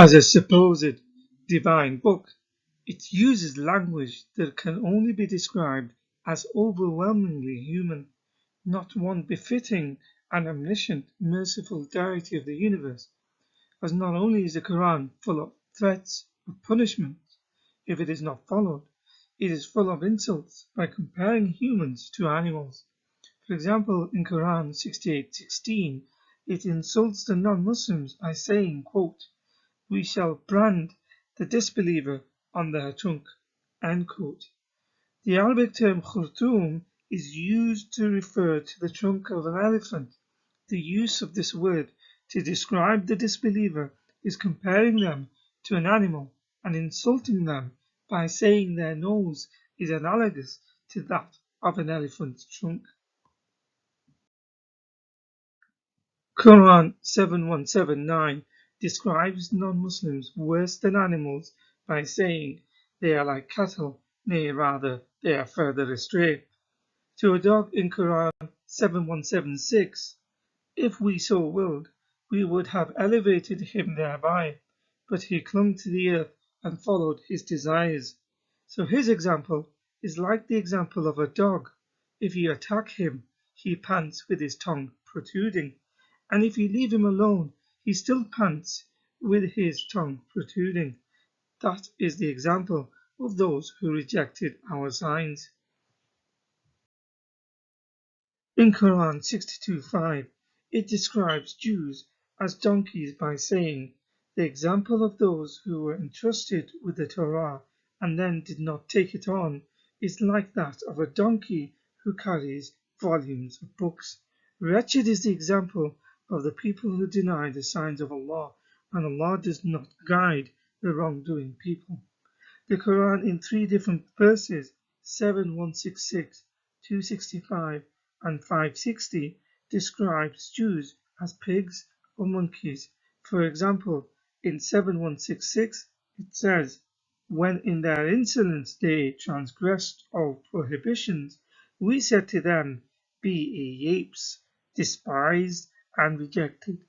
As a supposed divine book, it uses language that can only be described as overwhelmingly human, not one befitting an omniscient, merciful deity of the universe, as not only is the Quran full of threats of punishment if it is not followed, it is full of insults by comparing humans to animals. For example, in Quran 68:16, it insults the non-Muslims by saying, quote, "We shall brand the disbeliever on their trunk." End quote. The Arabic term khurtum is used to refer to the trunk of an elephant. The use of this word to describe the disbeliever is comparing them to an animal and insulting them by saying their nose is analogous to that of an elephant's trunk. Quran 7179 describes non-Muslims worse than animals by saying they are like cattle, nay rather they are further astray. To a dog in Quran 7176, if we so willed, we would have elevated him thereby, but he clung to the earth and followed his desires. So his example is like the example of a dog. If you attack him, he pants with his tongue protruding, and if you leave him alone, he still pants with his tongue protruding. That is the example of those who rejected our signs. In Quran 62:5, it describes Jews as donkeys by saying, "The example of those who were entrusted with the Torah and then did not take it on is like that of a donkey who carries volumes of books. Wretched is the example of the people who deny the signs of Allah, and Allah does not guide the wrongdoing people." The Quran in three different verses, 7166, 265, and 560, describes Jews as pigs or monkeys. For example, in 7166 it says, "When in their insolence they transgressed our prohibitions, we said to them, Be ye apes, despised and rejected."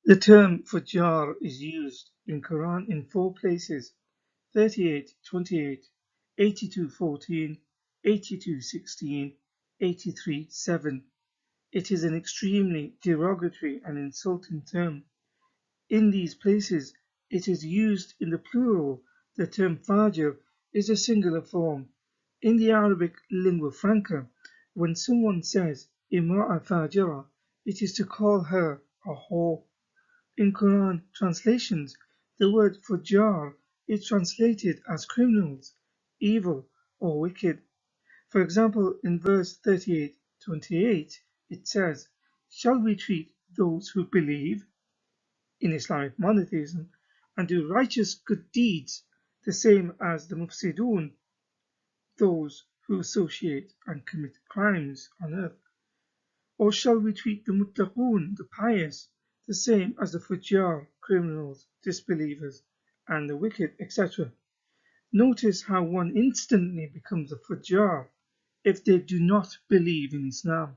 The term Fujjar is used in Quran in four places: 38:28, 82:14, 82:16, 83:7. It is an extremely derogatory and insulting term. In these places, it is used in the plural. The term Fajr is a singular form. In the Arabic lingua franca, when someone says Imra'a Fajira, it is to call her a whore. In Quran translations, the word Fujjar is translated as criminals, evil, or wicked. For example, in verse 38:28, it says, "Shall we treat those who believe in Islamic monotheism and do righteous good deeds the same as the Mufsidun, those who associate and commit crimes on earth? Or shall we treat the Muttaqun, the pious, the same as the Fujjar, criminals, disbelievers, and the wicked, etc.?" Notice how one instantly becomes a Fujjar if they do not believe in Islam.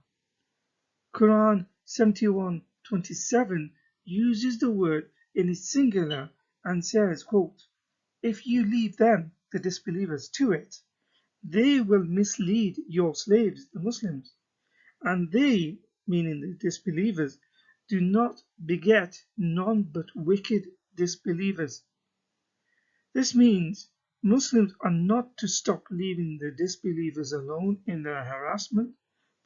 Quran 71:27 uses the word in its singular and says, quote, "If you leave them, the disbelievers, to it, they will mislead your slaves, the Muslims, and they," meaning the disbelievers, "do not beget none but wicked disbelievers." This means Muslims are not to stop leaving the disbelievers alone in their harassment,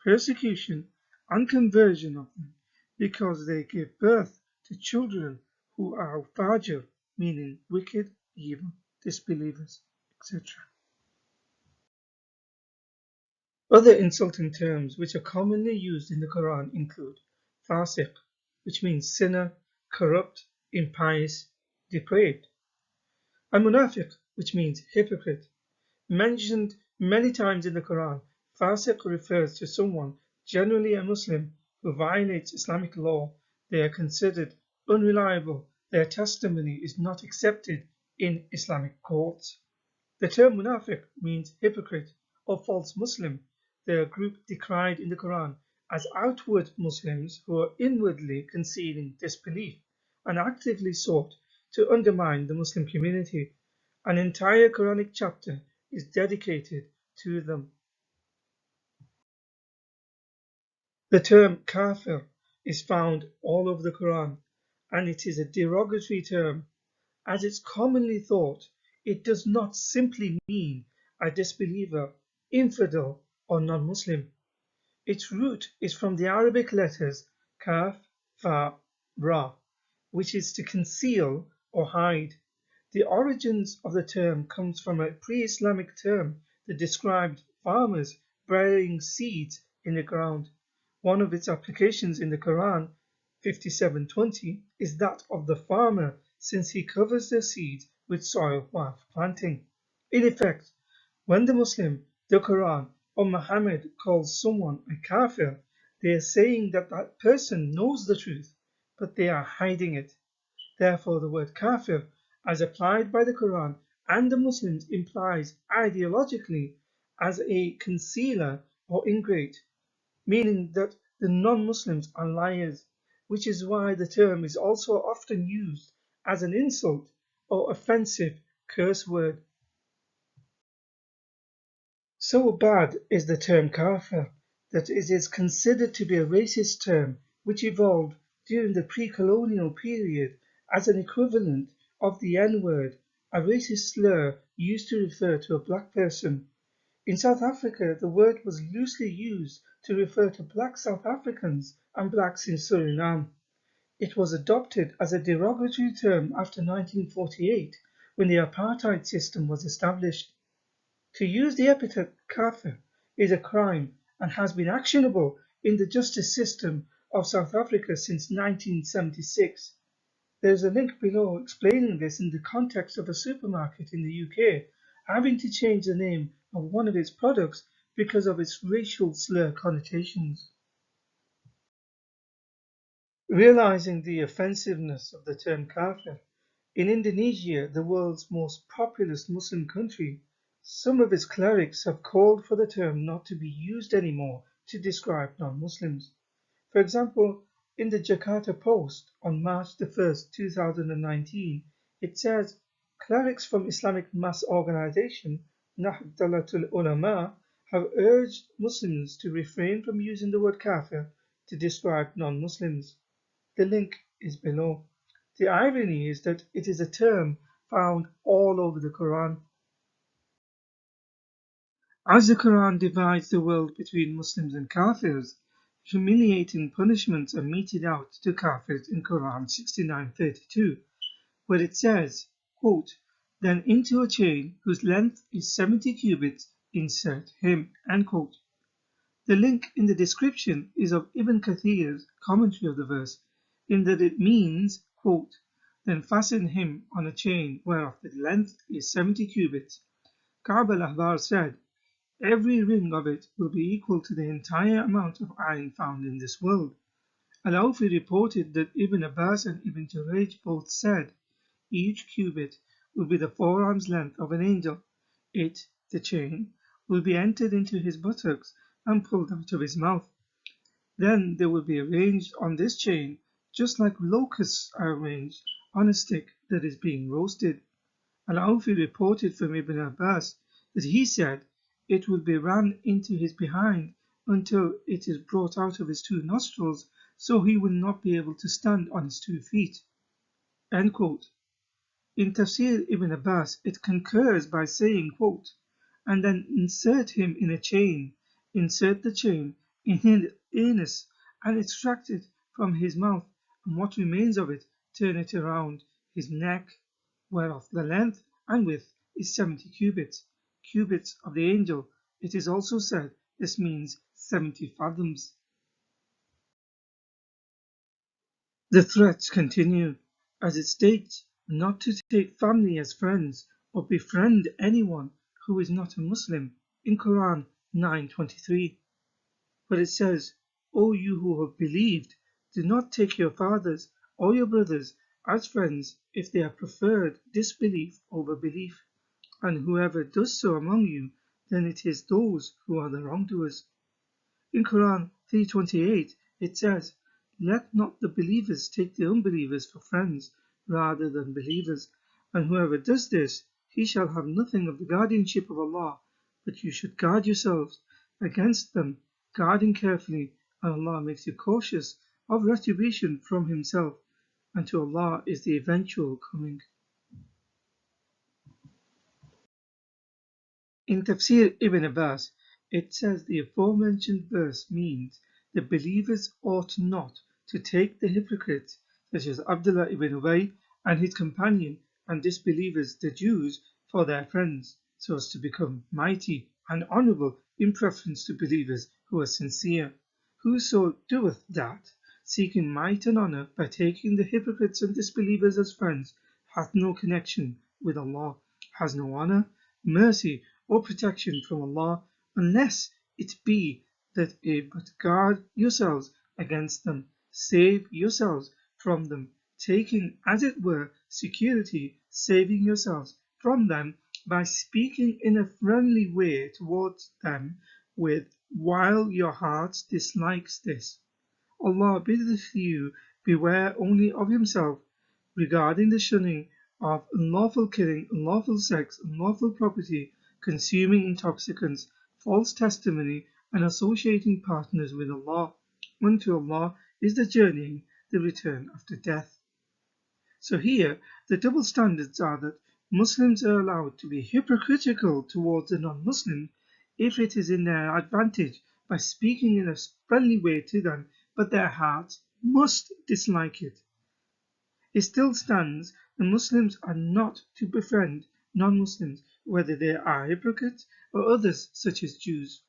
persecution, and conversion of them because they give birth to children who are fajr, meaning wicked, evil, disbelievers, etc. Other insulting terms which are commonly used in the Quran include fasiq, which means sinner, corrupt, impious, depraved, and munafiq, which means hypocrite. Mentioned many times in the Quran, fasiq refers to someone, generally a Muslim, who violates Islamic law. They are considered unreliable. Their testimony is not accepted in Islamic courts. The term munafiq means hypocrite or false Muslim. They are a group decried in the Quran as outward Muslims who are inwardly concealing disbelief and actively sought to undermine the Muslim community. An entire Quranic chapter is dedicated to them. The term kafir is found all over the Quran, and it is a derogatory term. As it's commonly thought, it does not simply mean a disbeliever, infidel, or non-Muslim. Its root is from the Arabic letters kaf, fa, ra, which is to conceal or hide. The origins of the term comes from a pre-Islamic term that described farmers burying seeds in the ground. One of its applications in the Quran, 57:20, is that of the farmer, since he covers the seeds with soil while planting. In effect, when the Muslim, the Quran, or Muhammad calls someone a kafir, they are saying that that person knows the truth, but they are hiding it. Therefore, the word kafir, as applied by the Quran and the Muslims, implies ideologically as a concealer or ingrate, meaning that the non-Muslims are liars, which is why the term is also often used as an insult or offensive curse word. So bad is the term kafir that it is considered to be a racist term which evolved during the pre-colonial period as an equivalent of the N-word, a racist slur used to refer to a black person. In South Africa, the word was loosely used to refer to black South Africans and blacks in Suriname. It was adopted as a derogatory term after 1948 when the apartheid system was established. To use the epithet kafir is a crime and has been actionable in the justice system of South Africa since 1976. There is a link below explaining this in the context of a supermarket in the UK having to change the name of one of its products because of its racial slur connotations. Realizing the offensiveness of the term kafir, in Indonesia, the world's most populous Muslim country, some of its clerics have called for the term not to be used anymore to describe non-Muslims. For example, in the Jakarta Post on March the 1st, 2019, it says, clerics from Islamic mass organization Nahdlatul Ulama have urged Muslims to refrain from using the word kafir to describe non-Muslims. The link is below. The irony is that it is a term found all over the Quran. As the Quran divides the world between Muslims and Kafirs, humiliating punishments are meted out to Kafirs in Quran 69:32, where it says, quote, then into a chain whose length is 70 cubits insert him, end quote. The link in the description is of Ibn Kathir's commentary of the verse, in that it means, quote, then fasten him on a chain whereof the length is 70 cubits. Ka'b al-Ahbar said, every ring of it will be equal to the entire amount of iron found in this world. Al-Awfi reported that Ibn Abbas and Ibn Jurayj both said, each cubit will be the forearm's length of an angel. It, the chain, will be entered into his buttocks and pulled out of his mouth. Then they will be arranged on this chain just like locusts are arranged on a stick that is being roasted. Al-Awfi reported from Ibn Abbas that he said it will be ran into his behind until it is brought out of his two nostrils, so he will not be able to stand on his 2 feet. End quote. In Tafsir Ibn Abbas, it concurs by saying, quote, and then insert him in a chain, insert the chain in his anus, and extract it from his mouth, and what remains of it, turn it around his neck, whereof the length and width is 70 cubits, cubits of the angel. It is also said this means 70 fathoms. The threats continue, as it states not to take family as friends or befriend anyone who is not a Muslim in Quran 9:23. But it says, O you who have believed, do not take your fathers or your brothers as friends if they have preferred disbelief over belief, and whoever does so among you, then it is those who are the wrongdoers. In Quran 3:28, it says, "Let not the believers take the unbelievers for friends rather than believers, and whoever does this, he shall have nothing of the guardianship of Allah, but you should guard yourselves against them, guarding carefully, and Allah makes you cautious of retribution from Himself, and to Allah is the eventual coming." In Tafsir Ibn Abbas, it says the aforementioned verse means the believers ought not to take the hypocrites, such as Abdullah ibn Ubay and his companion, and disbelievers, the Jews, for their friends, so as to become mighty and honourable in preference to believers who are sincere. Whoso doeth that, seeking might and honour by taking the hypocrites and disbelievers as friends, hath no connection with Allah, has no honour, mercy, or protection from Allah, unless it be that but guard yourselves against them, save yourselves from them, taking as it were security, saving yourselves from them by speaking in a friendly way towards them with while your heart dislikes this. Allah biddeth you beware only of Himself regarding the shunning of unlawful killing, unlawful sex, unlawful property, consuming intoxicants, false testimony, and associating partners with Allah. Unto Allah is the journeying, the return after death. So here, the double standards are that Muslims are allowed to be hypocritical towards a non-Muslim if it is in their advantage by speaking in a friendly way to them, but their hearts must dislike it. It still stands that Muslims are not to befriend non-Muslims, whether they are hypocrites or others such as Jews.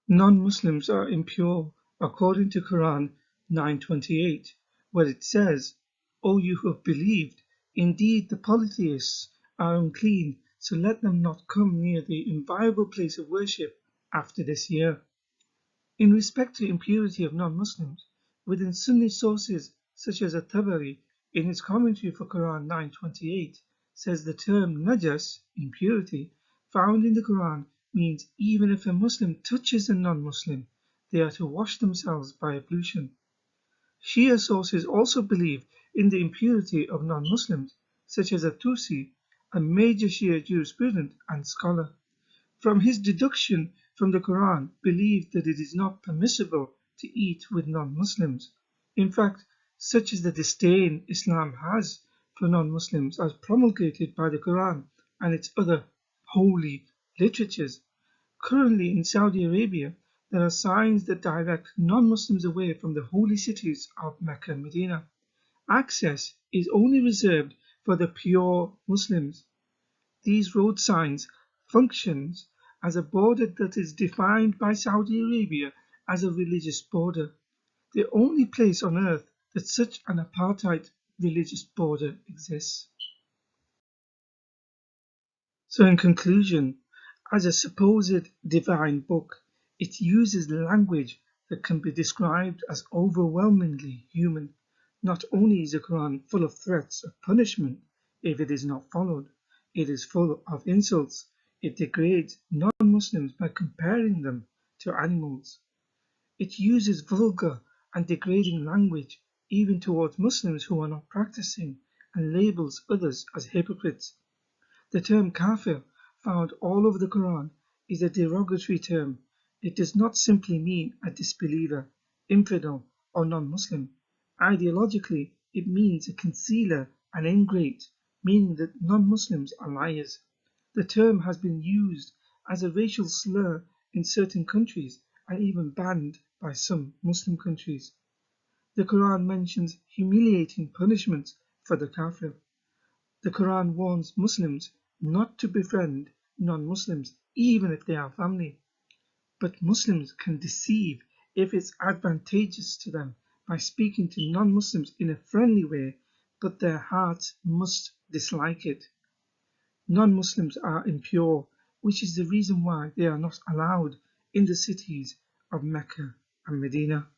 Non-Muslims are impure according to Quran 9:28, where it says, "O you who have believed, indeed the polytheists are unclean, so let them not come near the inviolable place of worship after this year." In respect to impurity of non-Muslims, within Sunni sources such as At-Tabari, in his commentary for Quran 9:28, says the term najas, impurity, found in the Quran means even if a Muslim touches a non-Muslim, they are to wash themselves by ablution. Shia sources also believe in the impurity of non-Muslims, such as At-Tusi, a major Shia jurisprudent and scholar. From his deduction from the Quran, believed that it is not permissible to eat with non-Muslims. In fact, such is the disdain Islam has for non-Muslims as promulgated by the Quran and its other holy literatures. Currently in Saudi Arabia, there are signs that direct non-Muslims away from the holy cities of Mecca and Medina. Access is only reserved for the pure Muslims. These road signs functions as a border that is defined by Saudi Arabia as a religious border, the only place on earth that such an apartheid religious border exists. So in conclusion, as a supposed divine book, it uses language that can be described as overwhelmingly human. Not only is the Quran full of threats of punishment if it is not followed, it is full of insults. It degrades non-Muslims by comparing them to animals. It uses vulgar and degrading language even towards Muslims who are not practicing, and labels others as hypocrites. The term kafir, found all over the Quran, is a derogatory term. It does not simply mean a disbeliever, infidel, or non-Muslim. Ideologically, it means a concealer, an ingrate, meaning that non-Muslims are liars. The term has been used as a racial slur in certain countries and even banned by some Muslim countries. The Quran mentions humiliating punishments for the kafir. The Quran warns Muslims not to befriend non-Muslims even if they are family. But Muslims can deceive if it's advantageous to them by speaking to non-Muslims in a friendly way, but their hearts must dislike it. Non-Muslims are impure, which is the reason why they are not allowed in the cities of Mecca and Medina.